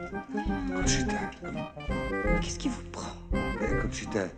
Conchita, Qu'est-ce qui vous prend? Conchita.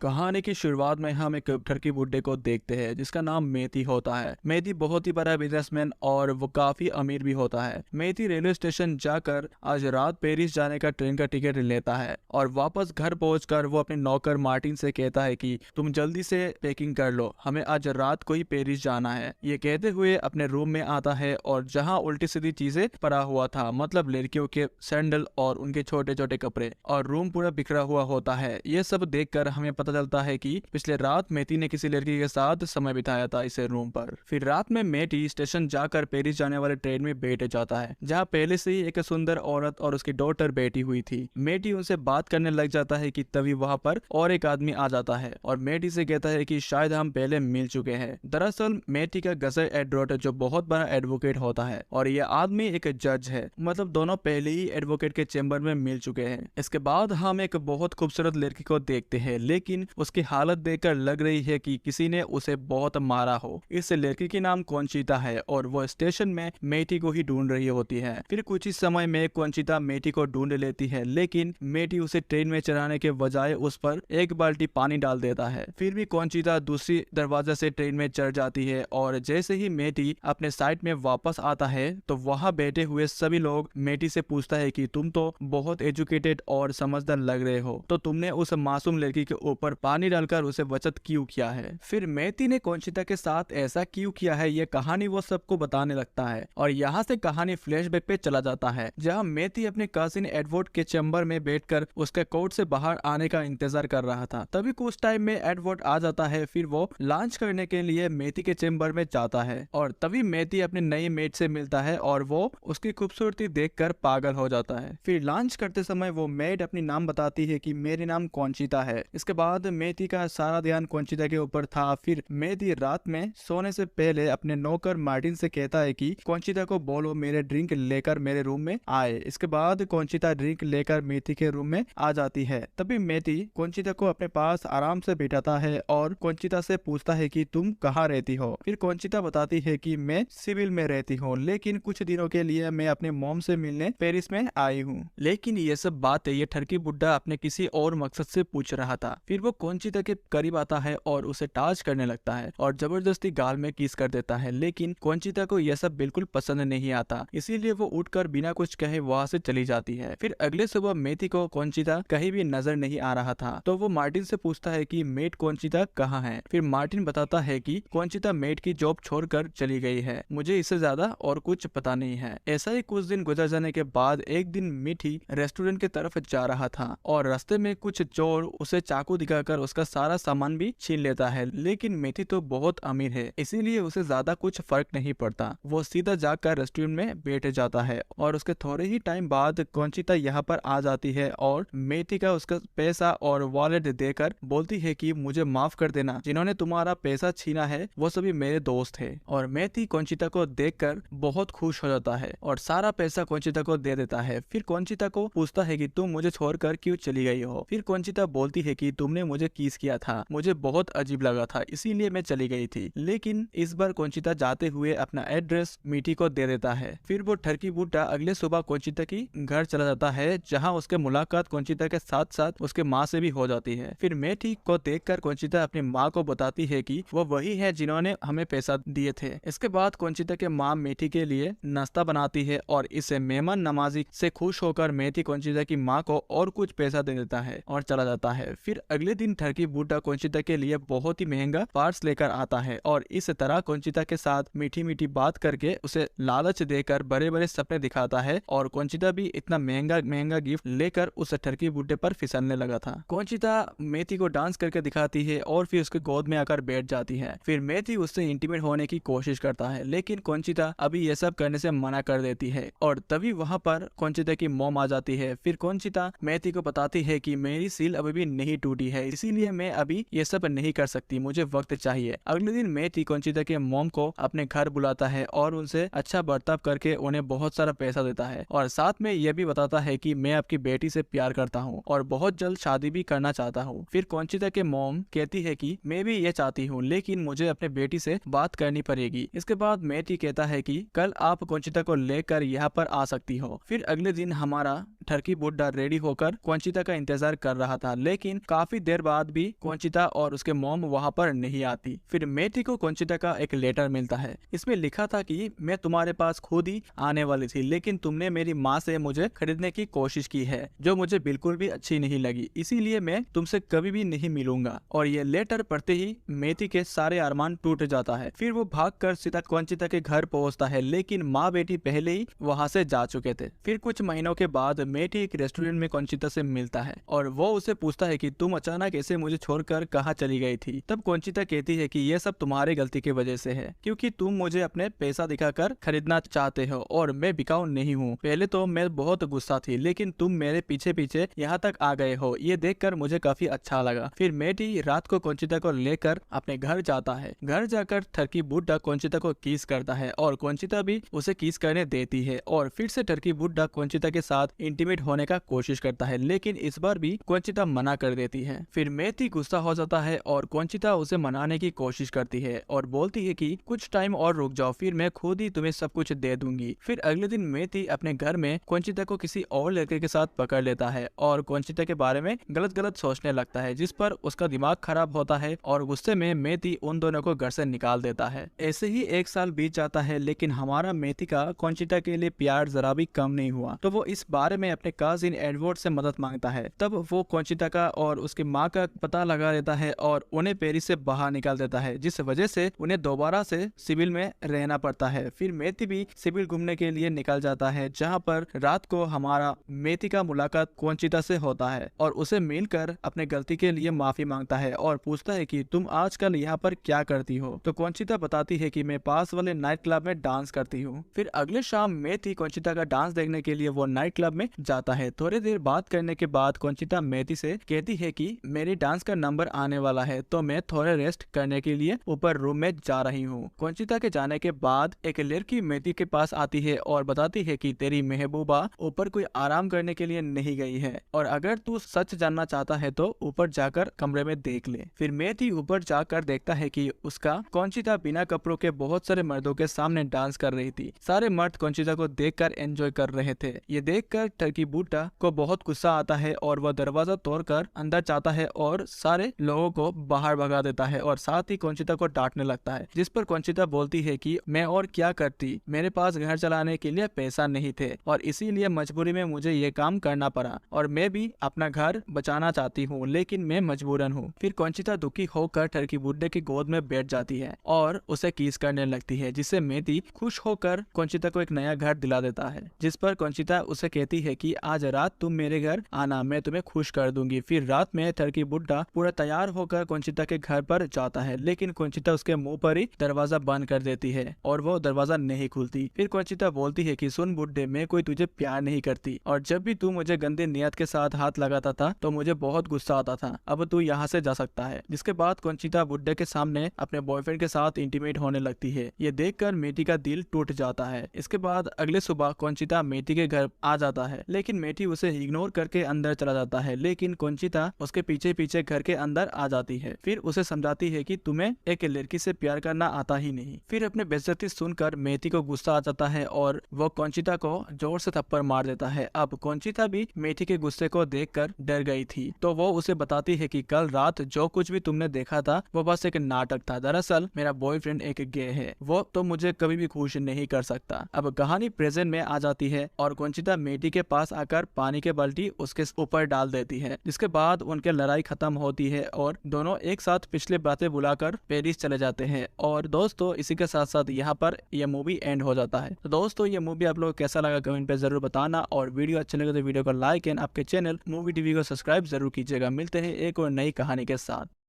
कहानी की शुरुआत में हम एक ठरकी बुड्ढे को देखते हैं जिसका नाम मेथी होता है। मेथी बहुत ही बड़ा बिजनेसमैन और वो काफी अमीर भी होता है। मेथी रेलवे स्टेशन जाकर आज रात पेरिस जाने का ट्रेन का टिकट लेता है और वापस घर पहुंचकर वो अपने नौकर मार्टिन से कहता है कि तुम जल्दी से पैकिंग कर लो, हमें आज रात को ही पेरिस जाना है। ये कहते हुए अपने रूम में आता है और जहाँ उल्टी सीधी चीजें पड़ा हुआ था, मतलब लड़कियों के सैंडल और उनके छोटे छोटे कपड़े, और रूम पूरा बिखरा हुआ होता है। ये सब देखकर हमें पता चलता है कि पिछले रात मेथी ने किसी लड़की के साथ समय बिताया था इस रूम पर। फिर रात में मेथी स्टेशन जाकर पेरिस जाने वाले ट्रेन में बैठ जाता है जहाँ पहले से ही एक सुंदर औरत और उसकी डॉटर बैठी हुई थी। मेथी उनसे बात करने लग जाता है कि तभी वहाँ पर और एक आदमी आ जाता है और मेथी से कहता है कि शायद हम पहले मिल चुके हैं। दरअसल मेथी का गजर एडवर्ट जो बहुत बड़ा एडवोकेट होता है और यह आदमी एक जज है, मतलब दोनों पहले ही एडवोकेट के चेंबर में मिल चुके हैं। इसके बाद हम एक बहुत खूबसूरत लड़की को देखते हैं, लेकिन उसकी हालत देखकर लग रही है कि किसी ने उसे बहुत मारा हो। इस लड़की के नाम कॉन्चिता है और वो स्टेशन में मेथी को ही ढूंढ रही होती है। फिर कुछ ही समय में कॉन्चिता मेथी को ढूंढ लेती है, लेकिन मेथी उसे ट्रेन में चढ़ाने के बजाय उस पर एक बाल्टी पानी डाल देता है। फिर भी कॉन्चिता दूसरी दरवाजा से ट्रेन में चढ़ जाती है और जैसे ही मेथी अपने साइड में वापस आता है तो वहाँ बैठे हुए सभी लोग मेथी से पूछता है कि तुम तो बहुत एजुकेटेड और समझदार लग रहे हो, तो तुमने उस मासूम लड़की के ऊपर पानी डालकर उसे बचत क्यों किया है? फिर मेथी ने कॉन्चिता के साथ ऐसा क्यों किया है, ये कहानी वो सबको बताने लगता है और यहाँ से कहानी फ्लैशबैक पे चला जाता है जहाँ मेथी अपने कजिन एडवर्ड के चैम्बर में बैठकर उसके कोर्ट से बाहर आने का इंतजार कर रहा था। तभी कुछ टाइम में एडवर्ड आ जाता है। फिर वो लंच करने के लिए मेथी के चैम्बर में जाता है और तभी मेथी अपने नई मेट से मिलता है और वो उसकी खूबसूरती देखकर पागल हो जाता है। फिर लंच करते समय वो मेड अपनी नाम बताती है कि मेरे नाम कॉन्चिता है। इसके बाद मेथी का सारा ध्यान कॉन्चिता के ऊपर था। फिर मेथी रात में सोने से पहले अपने नौकर मार्टिन से कहता है कि कॉन्चिता को बोलो मेरे ड्रिंक लेकर मेरे रूम में आए। इसके बाद कॉन्चिता ड्रिंक लेकर मेथी के रूम में आ जाती है। तभी मेथी कॉन्चिता को अपने पास आराम से बिठाता है और कॉन्चिता से पूछता है कि तुम कहाँ रहती हो। फिर कॉन्चिता बताती है कि मैं सिविल में रहती हूँ, लेकिन कुछ दिनों के लिए मैं अपने मॉम से मिलने पेरिस में आई हूँ। लेकिन ये सब बातें ये ठरकी बुड्ढा अपने किसी और मकसद से पूछ रहा था। फिर वो कॉन्चिता के करीब आता है और उसे टाच करने लगता है और जबरदस्ती गाल में किस कर देता है, लेकिन कॉन्चिता को यह सब बिल्कुल पसंद नहीं आता, इसीलिए वो उठकर बिना कुछ कहे वहाँ से चली जाती है। फिर अगले सुबह मेथी को कॉन्चिता कहीं भी नजर नहीं आ रहा था, तो वो मार्टिन से पूछता है कि मेट कॉन्चिता कहाँ है। फिर मार्टिन बताता है कि कॉन्चिता मेट की जॉब छोड़कर चली गई है, मुझे इससे ज्यादा और कुछ पता नहीं है। ऐसा ही कुछ दिन गुजर जाने के बाद एक दिन मीठी रेस्टोरेंट की तरफ जा रहा था और रास्ते में कुछ चोर उसे चाकू दिखाकर उसका सारा सामान भी छीन लेता है, लेकिन मेथी तो बहुत अमीर है इसीलिए उसे ज्यादा कुछ फर्क नहीं पड़ता। वो सीधा जाकर रेस्टोरेंट में बैठ जाता है और उसके थोड़े ही टाइम बाद कॉन्चिता यहाँ पर आ जाती है और मेथी का उसका पैसा और वॉलेट देकर बोलती है कि मुझे माफ कर देना, जिन्होंने तुम्हारा पैसा छीना है वो सभी मेरे दोस्त है। और मेथी कॉन्चिता को देखकर बहुत खुश हो जाता है और सारा पैसा कॉन्चिता को दे देता है। फिर कॉन्चिता को पूछता है कि तुम मुझे छोड़कर क्यों चली गई हो। फिर कॉन्चिता बोलती है कि तुमने मुझे किस किया था, मुझे बहुत अजीब लगा था इसीलिए मैं चली गई थी। लेकिन इस बार कॉन्चिता जाते हुए अपना एड्रेस मीठी को दे देता है। फिर वो ठरकी बुड्ढा अगले सुबह कॉन्चिता की घर चला जाता है जहाँ उसके मुलाकात कॉन्चिता के साथ साथ उसके माँ से भी हो जाती है। फिर मेथी को देखकर कॉन्चिता अपनी माँ को बताती है कि वो वही है जिन्होंने हमें पैसा दिए थे। इसके बाद कॉन्चिता के माँ मेथी के लिए नाश्ता बनाती है और इसे मेहमान नवाजी से खुश होकर मेथी कॉन्चिता की माँ को और कुछ पैसा दे देता है और चला जाता है। फिर अगले दिन ठरकी बुड्ढा कॉन्चिता के लिए बहुत ही महंगा पार्स लेकर आता है और इस तरह कॉन्चिता के साथ मीठी मीठी बात करके उसे लालच देकर बड़े बड़े सपने दिखाता है और कॉन्चिता भी इतना महंगा महंगा गिफ्ट लेकर उस ठरकी बुड्ढे पर फिसलने लगा था। कॉन्चिता मेथी को डांस करके दिखाती है और फिर उसके गोद में आकर बैठ जाती है। फिर मेथी उससे इंटीमेट होने की कोशिश करता है, लेकिन कॉन्चिता अभी ये सब करने से मना कर देती है और तभी वहाँ पर कॉन्चिता की मॉम आ जाती है। फिर कॉन्चिता मेथी को बताती है कि मेरी सील अभी भी नहीं टूटी है, इसीलिए मैं अभी ये सब नहीं कर सकती, मुझे वक्त चाहिए। अगले दिन मेथी कंचिता के मॉम को अपने घर बुलाता है और उनसे अच्छा बर्ताव करके उन्हें बहुत सारा पैसा देता है और साथ में यह भी बताता है कि मैं आपकी बेटी से प्यार करता हूँ और बहुत जल्द शादी भी करना चाहता हूँ। फिर कंचिता के मॉम कहती है कि मैं भी ये चाहती हूँ, लेकिन मुझे अपने बेटी से बात करनी पड़ेगी। इसके बाद मेथी कहता है कि कल आप कंचिता को लेकर यहाँ पर आ सकती हो। फिर अगले दिन हमारा ठरकी बुड्ढा रेडी होकर कंचिता का इंतजार कर रहा था, लेकिन काफी देर बाद भी कंचिता और उसके मॉम वहाँ पर नहीं आती। फिर मेथी को कंचिता का एक लेटर मिलता है। इसमें लिखा था कि मैं तुम्हारे पास खुद ही आने वाली थी, लेकिन तुमने मेरी माँ से मुझे खरीदने की कोशिश की है जो मुझे बिल्कुल भी अच्छी नहीं लगी, इसीलिए मैं तुमसे कभी भी नहीं मिलूंगा। और ये लेटर पढ़ते ही मेथी के सारे अरमान टूट जाता है। फिर वो भागकर सीधा कंचिता के घर पहुंचता है, लेकिन माँ बेटी पहले ही वहां से जा चुके थे। फिर कुछ महीनों के बाद मेथी एक रेस्टोरेंट में कंचिता से मिलता है और वो उसे पूछता है कि तुम अचानक ऐसे मुझे छोड़कर कहाँ चली गई थी। तब कंचिता कहती है कि ये सब तुम्हारी गलती की वजह से है, क्योंकि तुम मुझे अपने पैसा दिखाकर खरीदना चाहते हो और मैं बिकाऊ नहीं हूँ। पहले तो मैं बहुत गुस्सा थी, लेकिन तुम मेरे पीछे पीछे यहाँ तक आ गए हो, ये देखकर मुझे काफी अच्छा लगा। फिर मेथी रात को कंचिता को लेकर अपने घर जाता है। घर जाकर ठरकी बुड्ढा कंचिता को किस करता है और कंचिता भी उसे किस करने देती है और फिर से ठरकी बुड्ढा कंचिता के साथ इंटीमेट होने का कोशिश करता है, लेकिन इस बार भी कंचिता मना कर देती है। फिर मेथी गुस्सा हो जाता है और कंचिता उसे मनाने की कोशिश करती है और बोलती है कि कुछ टाइम और रुक जाओ, फिर मैं खुद ही तुम्हें सब कुछ दे दूंगी। फिर अगले दिन मेथी अपने घर में कंचिता को किसी और लड़के के साथ पकड़ लेता है और कंचिता के बारे में गलत गलत सोचने लगता है, जिस पर उसका दिमाग खराब होता है और गुस्से में मेथी उन दोनों को घर से निकाल देता है। ऐसे ही एक साल बीत जाता है, लेकिन हमारा मेथी का कंचिता के लिए प्यार जरा भी कम नहीं हुआ। तो वो इस बारे में अपने कजिन एडवर्ड से मदद मांगता है। तब वो कंचिता का और उसकी माँ का पता लगा लेता है और उन्हें पेरिस से बाहर निकाल देता है, जिस वजह से उन्हें दोबारा से सिविल में रहना पड़ता है। फिर मेथी भी सिविल घूमने के लिए निकल जाता है, जहाँ पर रात को हमारा मेथी का मुलाकात कंचिता से होता है और उसे मिलकर अपने गलती के लिए माफी मांगता है और पूछता है कि तुम आजकल यहाँ पर क्या करती हो। तो कंचिता बताती है कि मैं पास वाले नाइट क्लब में डांस करती हूँ। फिर अगले शाम मेथी कंचिता का डांस देखने के लिए वो नाइट क्लब में जाता है। थोड़ी देर बात करने के बाद कंचिता मेथी से कहती है कि मेरी डांस का नंबर आने वाला है, तो मैं थोड़े रेस्ट करने के लिए ऊपर रूम में जा रही हूँ। कंचिता के जाने के बाद एक लड़की मेथी के पास आती है और बताती है कि तेरी महबूबा ऊपर कोई आराम करने के लिए नहीं गई है और अगर तू सच जानना चाहता है तो ऊपर जाकर कमरे में देख ले। फिर मेथी ऊपर जाकर देखता है कि उसका कंचिता बिना कपड़ों के बहुत सारे मर्दों के सामने डांस कर रही थी। सारे मर्द कंचिता को देखकर एंजॉय कर रहे थे। ये देखकर ठरकी बुड्ढा को बहुत गुस्सा आता है और वह दरवाजा तोड़कर अंदर जाता है और सारे लोगों को बाहर भगा देता है और साथ ही कंचिता को डांटने लगता है, जिस पर कंचिता बोलती है कि मैं और क्या करती, मेरे पास घर चलाने के लिए पैसा नहीं थे और इसीलिए मजबूरी में मुझे ये काम करना पड़ा और मैं भी अपना घर बचाना चाहती हूँ, लेकिन मैं मजबूरन हूँ। फिर कंचिता दुखी होकर ठरकी बुड्ढे की गोद में बैठ जाती है और उसे किस करने लगती है, जिससे मेथी खुश होकर कंचिता को एक नया घर दिला देता है। जिस पर कंचिता उसे कहती है कि आज रात तुम मेरे घर आना, मैं तुम्हें खुश कर दूंगी। फिर रात में ठरकी बुड्ढा पूरा तैयार होकर कंचिता के घर पर जाता है, लेकिन कंचिता उसके मुंह पर ही दरवाजा बंद कर देती है और वो दरवाजा नहीं खुलती। फिर कंचिता बोलती है कि सुन बुड्ढे, मैं कोई तुझे प्यार नहीं करती और जब भी तू मुझे गंदे नियत के साथ हाथ लगाता था तो मुझे बहुत गुस्सा आता था। अब तू यहाँ से जा सकता है। जिसके बाद कंचिता बुड्ढे के सामने अपने बॉयफ्रेंड के साथ इंटीमेट होने लगती है। ये देखकर मेथी का दिल टूट जाता है। इसके बाद अगले सुबह कंचिता मेथी के घर आ जाता है, लेकिन मेथी उसे इग्नोर करके अंदर चला जाता है, लेकिन कंचिता उसके पीछे पीछे घर के अंदर आ जाती है। फिर उसे समझाती है कि तुम्हें एक लड़की से प्यार करना आता ही नहीं। फिर अपने बेइज्जती सुनकर मेथी को गुस्सा आ जाता है और वो कंचिता को जोर से थप्पड़ मार देता है। अब कंचिता भी मेथी के गुस्से को देखकर डर गई थी, तो वो उसे बताती है कि कल रात जो कुछ भी तुमने देखा था वो बस एक नाटक था। दरअसल मेरा बॉयफ्रेंड एक गे है, वो तो मुझे कभी भी खुश नहीं कर सकता। अब कहानी प्रेजेंट में आ जाती है और कंचिता मेथी के पास आकर पानी के बाल्टी उसके ऊपर डाल देती है, जिसके बाद उनके लड़ाई खत्म होती है और दोनों एक साथ पिछले बातें बुलाकर पेरिस चले जाते हैं। और दोस्तों इसी के साथ साथ यहाँ पर यह मूवी एंड हो जाता है। तो दोस्तों ये मूवी आप लोग कैसा लगा कमेंट पे जरूर बताना और वीडियो अच्छा लगे तो वीडियो को लाइक एंड आपके चैनल मूवी टीवी को सब्सक्राइब जरूर कीजिएगा। मिलते हैं एक और नई कहानी के साथ।